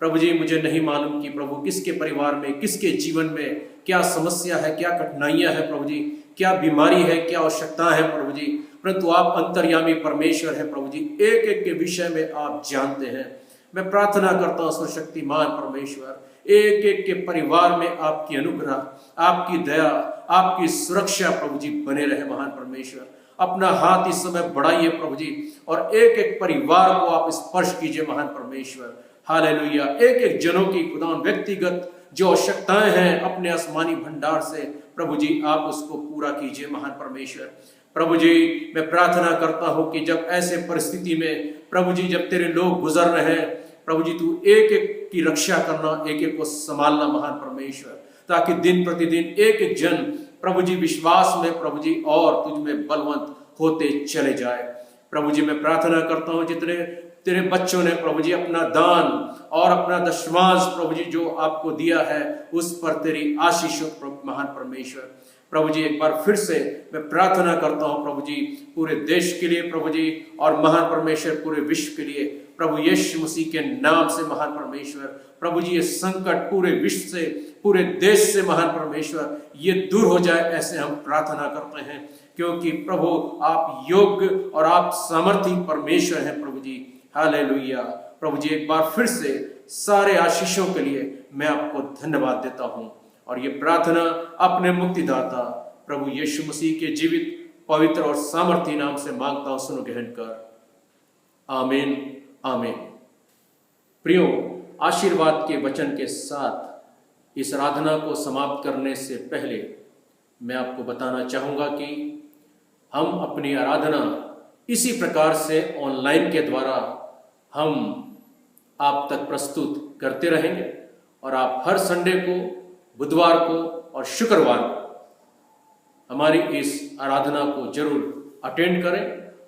प्रभु जी मुझे नहीं मालूम कि प्रभु किसके परिवार में, किसके जीवन में क्या समस्या है, क्या कठिनाइयां है प्रभु जी, क्या बीमारी है, क्या आवश्यकता है प्रभु जी, परंतु आप अंतर्यामी परमेश्वर है प्रभु जी, एक एक के विषय में आप जानते हैं। मैं प्रार्थना करता हूँ सर्वशक्तिमान परमेश्वर, एक एक के परिवार में आपकी अनुग्रह, आपकी दया, आपकी सुरक्षा प्रभु जी बने रहे। महान परमेश्वर, अपना हाथ इस समय बढ़ाइए प्रभु जी, और एक एक परिवार को आप स्पर्श कीजिए महान परमेश्वर। हालेलुया। एक एक जनों की खुदा व्यक्तिगत जो आवश्यकताएं हैं अपने आसमानी भंडार से प्रभु जी आप उसको पूरा कीजिए महान परमेश्वर। प्रभु जी मैं प्रार्थना करता हूं कि जब ऐसे परिस्थिति में प्रभु जी जब तेरे लोग गुजर रहे हैं प्रभु जी तू एक एक की रक्षा करना, एक एक को संभालना महान परमेश्वर, ताकि दिन प्रतिदिन एक एक जन प्रभु जी विश्वास में प्रभु जी और तुझ में बलवंत होते चले जाए। प्रभु जी मैं प्रार्थना करता हूं जितने तेरे बच्चों ने प्रभु जी अपना दान और अपना दशमांश प्रभु जी जो आपको दिया है उस पर तेरी आशीष हो महान परमेश्वर। प्रभु जी एक बार फिर से मैं प्रार्थना करता हूं प्रभु जी पूरे देश के लिए प्रभु जी, और महान परमेश्वर पूरे विश्व के लिए प्रभु यीशु मसीह के नाम से महान परमेश्वर। प्रभु जी ये संकट पूरे विश्व से पूरे देश से महान परमेश्वर ये दूर हो जाए, ऐसे हम प्रार्थना करते हैं, क्योंकि प्रभु आप योग्य और आप सामर्थी परमेश्वर हैं प्रभु जी। हालेलुया। प्रभु जी एक बार फिर से सारे आशीषों के लिए मैं आपको धन्यवाद देता हूं, और ये प्रार्थना अपने मुक्तिदाता प्रभु यीशु मसीह के जीवित पवित्र और सामर्थी नाम से मांगता हूं, सुनो ग्रहण कर। आमीन आमीन। प्रियो, आशीर्वाद के वचन के साथ इस आराधना को समाप्त करने से पहले मैं आपको बताना चाहूंगा कि हम अपनी आराधना इसी प्रकार से ऑनलाइन के द्वारा हम आप तक प्रस्तुत करते रहेंगे, और आप हर संडे को, बुधवार को और शुक्रवार को हमारी इस आराधना को जरूर अटेंड करें,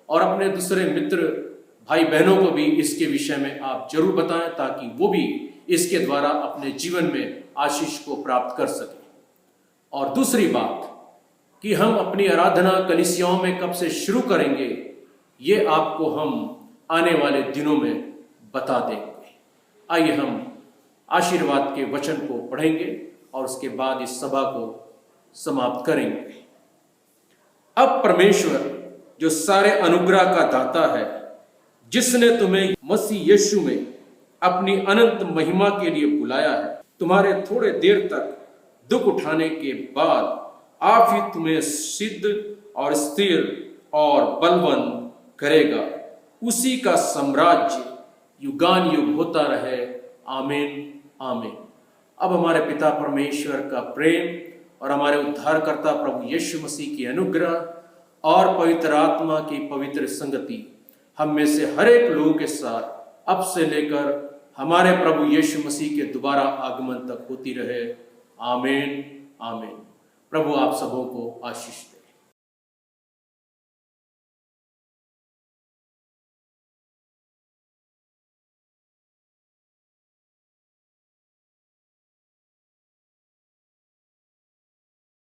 और अपने दूसरे मित्र भाई बहनों को भी इसके विषय में आप जरूर बताएं, ताकि वो भी इसके द्वारा अपने जीवन में आशीष को प्राप्त कर सकें। और दूसरी बात कि हम अपनी आराधना कलीसियाओं में कब से शुरू करेंगे ये आपको हम आने वाले दिनों में बता देंगे। आइए हम आशीर्वाद के वचन को पढ़ेंगे और उसके बाद इस सभा को समाप्त करेंगे। अब परमेश्वर जो सारे अनुग्रह का दाता है, जिसने तुम्हें मसीह यीशु में अपनी अनंत महिमा के लिए बुलाया है, तुम्हारे थोड़े देर तक दुख उठाने के बाद आप ही तुम्हें सिद्ध और स्थिर और बलवान करेगा। उसी का साम्राज्य युगान युग होता रहे। आमीन आमीन। अब हमारे पिता परमेश्वर का प्रेम और हमारे उद्धारकर्ता प्रभु यीशु मसीह की अनुग्रह और पवित्र आत्मा की पवित्र संगति हम में से हर एक लोगों के साथ अब से लेकर हमारे प्रभु यीशु मसीह के दोबारा आगमन तक होती रहे। आमीन आमीन। प्रभु आप सबों को आशीष दे।